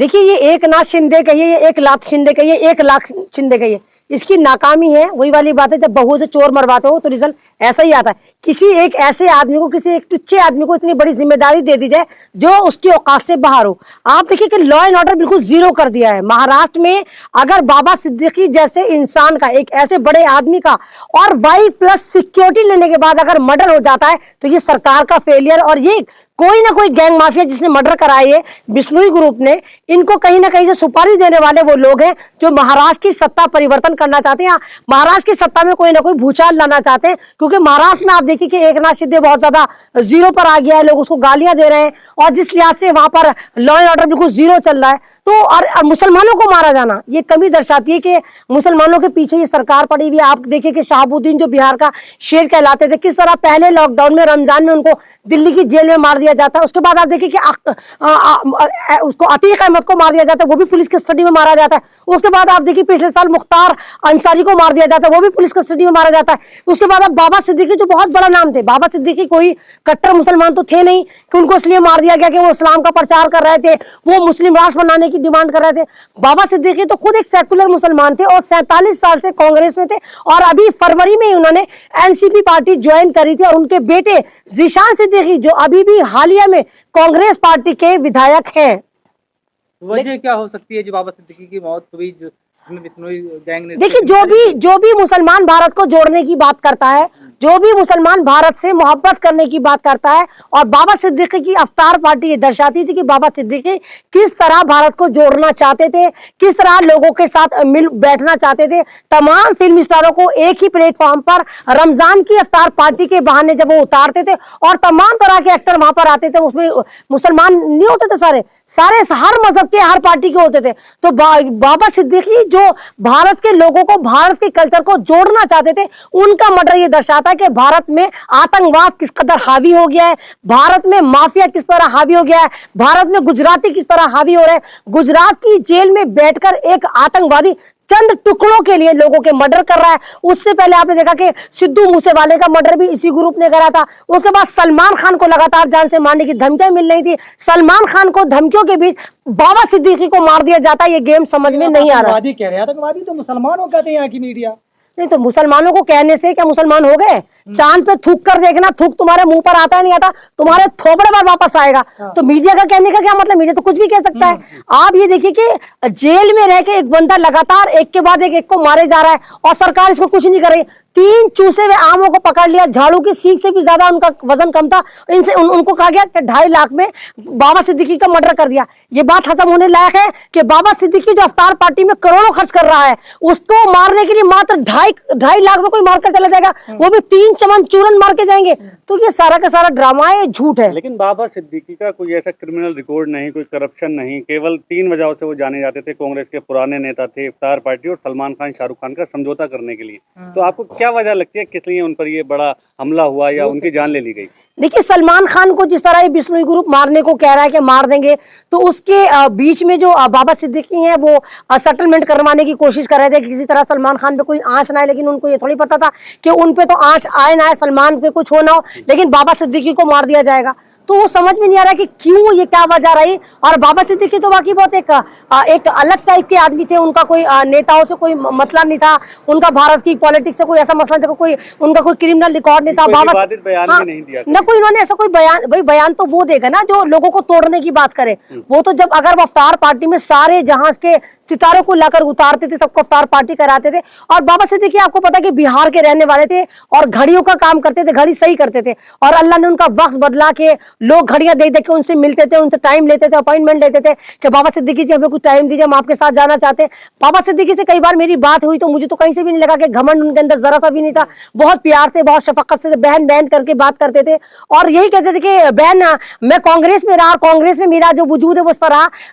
देखिए ये एक नाथ शिंदे कहिए, ये एक लाख शिंदे कहिए, एक लाख शिंदे कहिए, इसकी नाकामी है। वही वाली बात है, जब बहू से चोर मरवाते हो तो रिजल्ट ऐसा ही आता है। किसी एक ऐसे आदमी को, किसी एक टुच्चे आदमी को इतनी बड़ी जिम्मेदारी दे दी जाए जो उसकी औकात से बाहर हो। आप देखिए कि लॉ एंड ऑर्डर बिल्कुल जीरो कर दिया है महाराष्ट्र में। अगर बाबा सिद्दीकी जैसे इंसान का, एक ऐसे बड़े आदमी का, और वाई प्लस सिक्योरिटी लेने के बाद अगर मर्डर हो जाता है तो ये सरकार का फेलियर, और ये कोई ना कोई गैंग माफिया जिसने मर्डर कराई है बिश्नोई ग्रुप ने, इनको कहीं ना कहीं से सुपारी देने वाले वो लोग हैं जो महाराष्ट्र की सत्ता परिवर्तन करना चाहते हैं, महाराष्ट्र की सत्ता में कोई ना कोई भूचाल लाना चाहते हैं। क्योंकि महाराष्ट्र में आप देखिए कि एक नाथ शिंदे बहुत ज्यादा जीरो पर आ गया है, लोग उसको गालियां दे रहे हैं, और जिस लिहाज से वहां पर लॉ एंड ऑर्डर बिल्कुल जीरो चल रहा है, तो और मुसलमानों को मारा जाना ये कमी दर्शाती है कि मुसलमानों के पीछे ये सरकार पड़ी हुई है। आप देखिए कि शहाबुद्दीन जो बिहार का शेर कहलाते थे, किस तरह पहले लॉकडाउन में रमजान में उनको दिल्ली की जेल में मार दिया जाता है। उसके बाद आप देखिए कि उसको अतीक अहमद को मार दिया जाता है, वो भी पुलिस कस्टडी में मारा जाता है। उसके बाद आप देखिए पिछले साल मुख्तार अंसारी को मार दिया जाता है, वो भी पुलिस कस्टडी में मारा जाता है। उसके बाद अब बाबा सिद्दीकी जो बहुत बड़ा नाम थे, बाबा सिद्दीकी कोई कट्टर मुसलमान तो थे नहीं कि उनको इसलिए मार दिया गया कि वो इस्लाम का प्रचार कर रहे थे, वो मुस्लिम राष्ट्र बनाने की डिमांड कर रहे थे। बाबा सिद्दीकी तो खुद एक सेकुलर मुसलमान थे और 47 साल से कांग्रेस में थे, और अभी फरवरी में उन्होंने एनसीपी पार्टी ज्वाइन करी थी। और उनके बेटे जीशान सिद्दीकी जो अभी भी हालिया में कांग्रेस पार्टी के विधायक हैं। वजह क्या हो सकती है जो बाबा सिद्दीकी की मौत हुई, जो बिश्नोई गैंग ने? देखिए जो भी मुसलमान भारत को जोड़ने की बात करता है, जो भी मुसलमान भारत से मोहब्बत करने की बात करता है, और बाबा सिद्दीकी की अवतार पार्टी ये दर्शाती थी कि बाबा सिद्दीकी किस तरह भारत को जोड़ना चाहते थे, किस तरह लोगों के साथ मिल बैठना चाहते थे। तमाम फिल्म स्टारों को एक ही प्लेटफॉर्म पर रमजान की अवतार पार्टी के बहाने जब वो उतारते थे, और तमाम तरह के एक्टर वहां पर आते थे, उसमें मुसलमान नहीं होते थे, सारे हर मजहब के, हर पार्टी के होते थे। तो बाबा सिद्दीकी जो भारत के लोगों को, भारत के कल्चर को जोड़ना चाहते थे, उनका मर्डर ये दर्शाता है कि भारत में आतंकवाद किस कदर हावी हो गया है, भारत में माफिया किस तरह हावी हो गया है, भारत में गुजराती किस तरह हावी हो रहे हैं। गुजरात की जेल में बैठकर एक आतंकवादी चंद टुकड़ों के लिए लोगों के मर्डर कर रहा है। उससे पहले आपने देखा कि सिद्धू मूसेवाले का मर्डर भी इसी ग्रुप ने करा था। उसके बाद सलमान खान को लगातार जान से मारने की धमकियां मिल रही थी। सलमान खान को धमकियों के बीच बाबा सिद्दीकी को मार दिया जाता है। ये गेम समझ में नहीं आ रहा। आतंकवादी कह रहे हैं, आतंकवादी तो मुसलमानों कहते हैं यहाँ की मीडिया। नहीं तो मुसलमानों को कहने से क्या मुसलमान हो गए? चांद पे थूक कर देखना, थूक तुम्हारे मुंह पर आता है नहीं आता, तुम्हारे थोबड़े पर वापस आएगा। तो मीडिया का कहने का क्या मतलब? मीडिया तो कुछ भी कह सकता है। आप ये देखिए कि जेल में रह के एक बंदा लगातार एक के बाद एक को मारे जा रहा है, और सरकार इसको कुछ नहीं कर रही। 3 चूसे हुए आमों को पकड़ लिया, झाड़ू की सीख से भी ज्यादा उनका वजन कम था। इनसे उनको कहा गया कि 2.5 लाख में बाबा सिद्दीकी का मर्डर कर दिया। ये बात हजम होने लायक है कि बाबा सिद्दीकी जो अवतार पार्टी में करोड़ों खर्च कर रहा है, उसको मारने के लिए मात्र 2.5 लाख में कोई मारकर चला जाएगा, वो भी 3 चमन चूरन मार के जाएंगे। तो ये सारा का सारा ड्रामा है, झूठ है। लेकिन बाबा सिद्दीकी का कोई ऐसा क्रिमिनल रिकॉर्ड नहीं, कोई करप्शन नहीं, केवल 3 वजहों से वो जाने जाते थे। कांग्रेस के पुराने नेता थे, इफ्तार पार्टी, और सलमान खान शाहरुख खान का समझौता करने के लिए। तो आपको क्या वजह लगती है किसलिए उन पर ये बड़ा हमला हुआ या उनकी जान ले ली गई? देखिए सलमान खान को जिस तरह ये बिश्नोई ग्रुप मारने को कह रहा है कि मार देंगे, तो उसके बीच में जो बाबा सिद्दीकी हैं वो सेटलमेंट करवाने की कोशिश कर रहे थे कि किसी तरह सलमान खान पे कोई आंच ना आए। लेकिन उनको ये थोड़ी पता था कि उन पे तो आंच आए ना आए, सलमान पे कुछ हो ना हो, लेकिन बाबा सिद्दीकी को मार दिया जाएगा। तो वो समझ में नहीं आ रहा कि क्यों, ये क्या वजह रही। और बाबा सिद्दीकी तो बाकी बहुत एक अलग टाइप के आदमी थे। उनका कोई नेताओं से कोई मतलब नहीं था, उनका भारत की पॉलिटिक्स से कोई ऐसा मसला नहीं था, कोई उनका कोई क्रिमिनल रिकॉर्ड नहीं था। बाबा नहीं दिया न कोई, उन्होंने ऐसा कोई बयान, भाई बयान तो वो देगा ना जो लोगों को तोड़ने की बात करे। वो तो जब अगर वो अवतार पार्टी में सारे जहां के सितारों को लाकर उतारते थे, सबको अवतार पार्टी कराते थे। और बाबा सिद्दीकी आपको पता है कि बिहार के रहने वाले थे और घड़ियों का काम करते थे, घड़ी सही करते थे, और अल्लाह ने उनका वक्त बदला के लोग घड़ियां देख देख के उनसे मिलते थे, उनसे टाइम लेते थे, अपॉइंटमेंट लेते थे कि बाबा सिद्दीकी जी हमें कुछ टाइम दीजिए, हम आपके साथ जाना चाहते हैं। बाबा सिद्दीकी से कई बार मेरी बात हुई तो मुझे तो कहीं से भी नहीं लगा कि घमंड उनके अंदर जरा सा भी नहीं था। बहुत प्यार से, बहुत शफकत से बहन बहन करके बात करते थे, और यही कहते थे कि बहन मैं कांग्रेस में रहा, कांग्रेस में मेरा जो वजूद है वो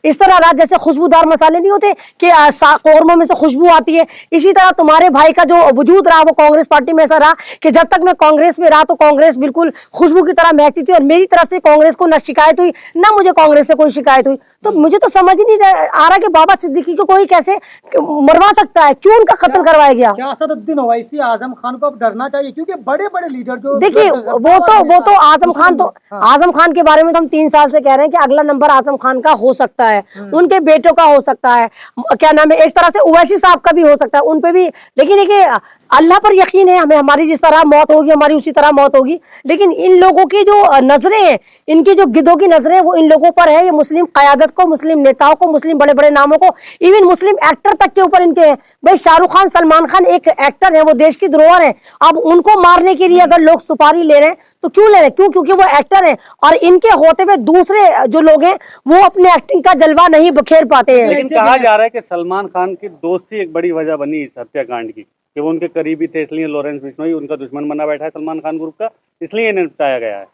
इस तरह रहा जैसे खुशबूदार मसाले नहीं होते कि कौरमों में से खुशबू आती है, इसी तरह तुम्हारे भाई का जो वजूद रहा वो कांग्रेस पार्टी में ऐसा रहा कि जब तक मैं कांग्रेस में रहा तो कांग्रेस बिल्कुल खुशबू की तरह महकती थी, और मेरी तरफ से से कांग्रेस को ना शिकायत हुई, ना मुझे कांग्रेस से कोई शिकायत हुई। तो मुझे तो समझ ही नहीं आ रहा कि बाबा सिद्दीकी को कोई कैसे मरवा सकता है, क्यों उनका कत्ल करवाया गया। क्या असदुद्दीन ओवैसी, आजम खान को अब डरना चाहिए, क्योंकि बड़े बड़े लीडर जो देखिए वो तो आजम खान, तो आजम खान के बारे में तो हम 3 साल से कह रहे हैं कि अगला नंबर आजम खान का हो सकता है, उनके बेटों का हो सकता है, क्या नाम है, एक तरह से ओवैसी साहब का भी हो सकता है, उन पे भी। लेकिन देखिए अल्लाह पर यकीन है, हमें हमारी जिस तरह मौत होगी हमारी उसी तरह मौत होगी। लेकिन इन लोगों की जो नजरें हैं, इनकी जो गिद्धों की नजरें, वो इन लोगों पर है। ये मुस्लिम क़यादत को, मुस्लिम नेताओं को, मुस्लिम बड़े बड़े नामों को, इवन मुस्लिम एक्टर तक के ऊपर इनके हैं। भाई शाहरुख खान, सलमान खान एक एक्टर है, वो देश की धरोहर है। अब उनको मारने के लिए अगर लोग सुपारी ले रहे हैं तो क्यों ले रहे हैं? क्यों? क्योंकि वो एक्टर है और इनके होते हुए दूसरे जो लोग हैं वो अपने एक्टिंग का जलवा नहीं बखेर पाते हैं। लेकिन कहा जा रहा है कि सलमान खान की दोस्ती एक बड़ी वजह बनी इस हत्याकांड की, कि वो उनके करीबी थे, इसलिए लॉरेंस बिश्नोई उनका दुश्मन बना बैठा है सलमान खान ग्रुप का, इसलिए इन्हें निपटाया गया है।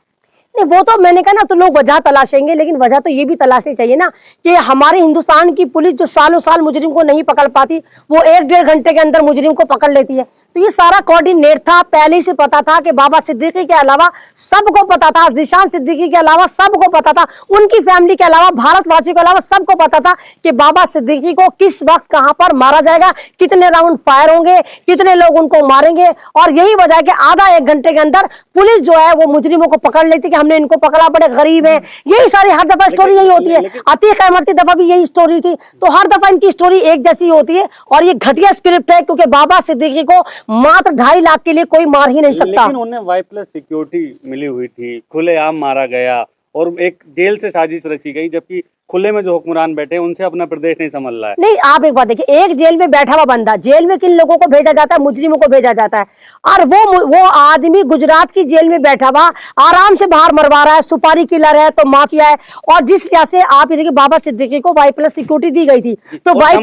नहीं, वो तो मैंने कहा ना, तो लोग वजह तलाशेंगे, लेकिन वजह तो ये भी तलाशनी चाहिए ना कि हमारे हिंदुस्तान की पुलिस जो सालों साल मुजरिम को नहीं पकड़ पाती, वो 1-1.5 घंटे के अंदर मुजरिम को पकड़ लेती है। तो ये सारा कोऑर्डिनेट था, पहले से पता था कि बाबा सिद्दीकी के अलावा सबको पता था, ज़ीशान सिद्दीकी के अलावा सबको पता था, उनकी फैमिली के अलावा, भारतवासियों के अलावा सबको पता था कि बाबा सिद्दीकी को किस वक्त कहां पर मारा जाएगा, कितने राउंड फायर होंगे, कितने लोग उनको मारेंगे। और यही वजह है कि आधा 1 घंटे के अंदर पुलिस जो है वो मुजरिमों को पकड़ लेती कि हमने इनको पकड़ा, बड़े गरीब है। यही सारी हर दफा स्टोरी यही होती है। अतीक अहमद की दफा भी यही स्टोरी थी। तो हर दफा इनकी स्टोरी एक जैसी होती है और ये घटिया स्क्रिप्ट है, क्योंकि बाबा सिद्दीकी को मात्र 2.5 लाख के लिए कोई मार ही नहीं सकता। लेकिन उन्हें Y+ सिक्योरिटी मिली हुई थी, खुलेआम मारा गया और एक जेल से साजिश रची गई, जबकि खुले में जो हुक्मरान बैठे उनसे अपना प्रदेश नहीं संभल रहा है। नहीं, आप एक बात देखिए, एक जेल में बैठा हुआ बंदा, जेल में किन लोगों को भेजा जाता है? मुजरिमों को भेजा जाता है। और वो आदमी गुजरात की जेल में बैठा हुआ आराम से बाहर मरवा रहा है, सुपारी किलर है, तो माफिया है। और जिस लिहाज से आप ये देखिए, बाबा सिद्दीकी को Y+ सिक्योरिटी दी गई थी, तो Y+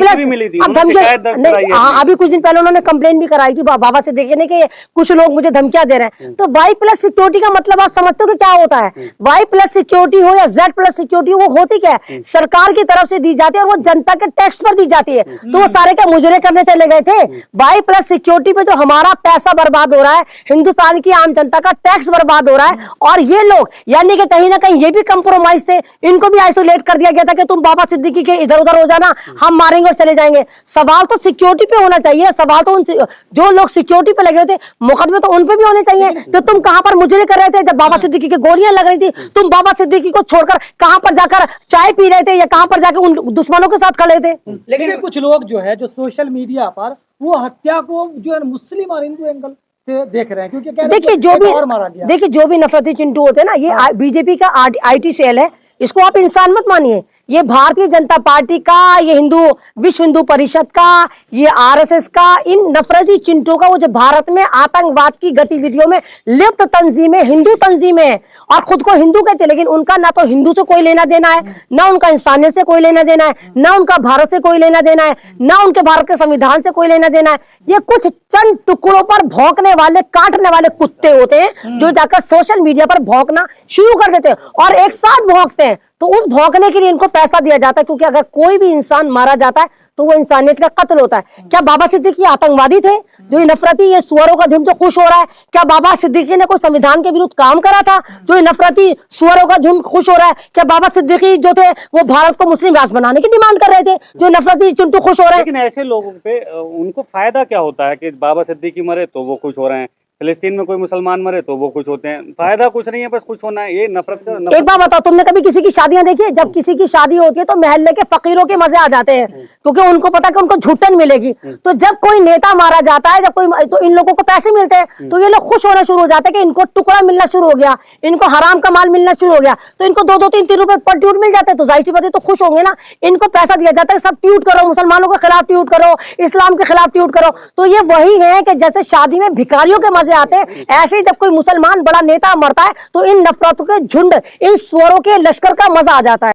अभी कुछ दिन पहले उन्होंने कंप्लेन भी कराई थी बाबा सिद्दीकी ने कि कुछ लोग मुझे धमकियां दे रहे हैं। तो Y+ सिक्योरिटी का मतलब आप समझते हो कि क्या होता है? Y+ सिक्योरिटी हो या Z+ सिक्योरिटी हो, वो होती क्या है? सरकार की तरफ से दी जाती है और वो जनता के टैक्स पर दी जाती है। तो वो सारे क्या मुजरे करने चले गए थे? Y+ सिक्योरिटी पे जो हमारा पैसा बर्बाद हो रहा है, हिंदुस्तान की आम जनता का टैक्स बर्बाद हो रहा है। और ये लोग यानी कि कहीं ना कहीं ये भी कंप्रोमाइज थे, इनको भी आइसोलेट कर दिया गया था कि तुम बाबा सिद्दीकी के इधर उधर हो जाना, हम मारेंगे और चले जाएंगे। सवाल तो सिक्योरिटी पे होना चाहिए, सवाल तो उन जो लोग सिक्योरिटी पे लगे थे, मुकदमे तो उन पे भी होने चाहिए कि तुम कहां पर मुजरे कर रहे थे जब बाबा सिद्दीकी की गोलियां लग रही थी। तुम बाबा सिद्दीकी को छोड़कर कहां पर जाकर चाय पी रहे थे या कहां पर जाकर उन दुश्मनों के साथ खड़े थे। लेकिन कुछ लोग जो है जो सोशल मीडिया पर वो हत्या को जो है मुस्लिम और हिंदू एंगल से देख रहे हैं, क्योंकि कह रहे हैं देखिए जो भी नफरती चिंटू होते हैं ना, ये बीजेपी का IT सेल है, इसको आप इंसान मत मानिए। ये भारतीय जनता पार्टी का, ये विश्व हिंदू परिषद का, ये RSS का, इन नफरती चिंटू का, वो जो भारत में आतंकवाद की गतिविधियों में लिप्त तंजीमें, हिंदू तंजीमें और खुद को हिंदू कहते हैं, लेकिन उनका ना तो हिंदू से कोई लेना देना है, ना उनका इंसानियत से कोई लेना देना है, ना उनका भारत से कोई लेना देना है, ना उनके भारत के संविधान से कोई लेना देना है। ये कुछ चंद टुकड़ों पर भौंकने वाले, काटने वाले कुत्ते होते हैं जो जाकर सोशल मीडिया पर भौंकना शुरू कर देते हैं और एक साथ भौंकते हैं। तो उस भौंकने के लिए इनको पैसा दिया जाता है, क्योंकि अगर कोई भी इंसान मारा जाता है तो वो इंसानियत का कत्ल होता है। क्या बाबा सिद्दीकी आतंकवादी थे जो ये नफरती, ये सुअरों का झुंड जो खुश हो रहा है? क्या बाबा सिद्दीकी ने कोई संविधान के विरुद्ध काम करा था जो ये नफरती सुअरों का झुंड खुश हो रहा है? क्या बाबा सिद्दीकी जो थे वो भारत को मुस्लिम राष्ट्र बनाने की डिमांड कर रहे थे जो नफरती चिंटू खुश हो रहे हैं? लेकिन ऐसे लोगों पे उनको फायदा क्या होता है कि बाबा सिद्दीकी मरे तो वो खुश हो रहे हैं, फिलिस्तीन में कोई मुसलमान मरे तो वो खुश होते हैं? फायदा कुछ नहीं है, बस खुश होना है। ये नफरत एक बात बताओ, तुमने कभी किसी की शादियां देखी है? जब किसी की शादी होती है तो मोहल्ले के फकीरों के मजे आ जाते हैं, क्योंकि उनको पता कि उनको झूठन मिलेगी। तो जब कोई नेता मारा जाता है, जब कोई, तो इन लोगों को पैसे मिलते हैं, तो ये लोग खुश होना शुरू हो जाते हैं कि इनको टुकड़ा मिलना शुरू हो गया, इनको हराम का माल मिलना शुरू हो गया। तो इनको 2-2, 3-3 रुपए पर ट्यूट मिल जाते हैं, तो जाहिर सी बात है तो खुश होंगे ना। इनको पैसा दिया जाता है, सब ट्यूट करो, मुसलमानों के खिलाफ ट्यूट करो, इस्लाम के खिलाफ ट्यूट करो। तो ये वही है कि जैसे शादी में भिखारियों के मजे आते हैं, ऐसे ही जब कोई मुसलमान बड़ा नेता मरता है तो इन नफरतों के झुंड, इन सुअरों के लश्कर का मजा आ जाता है।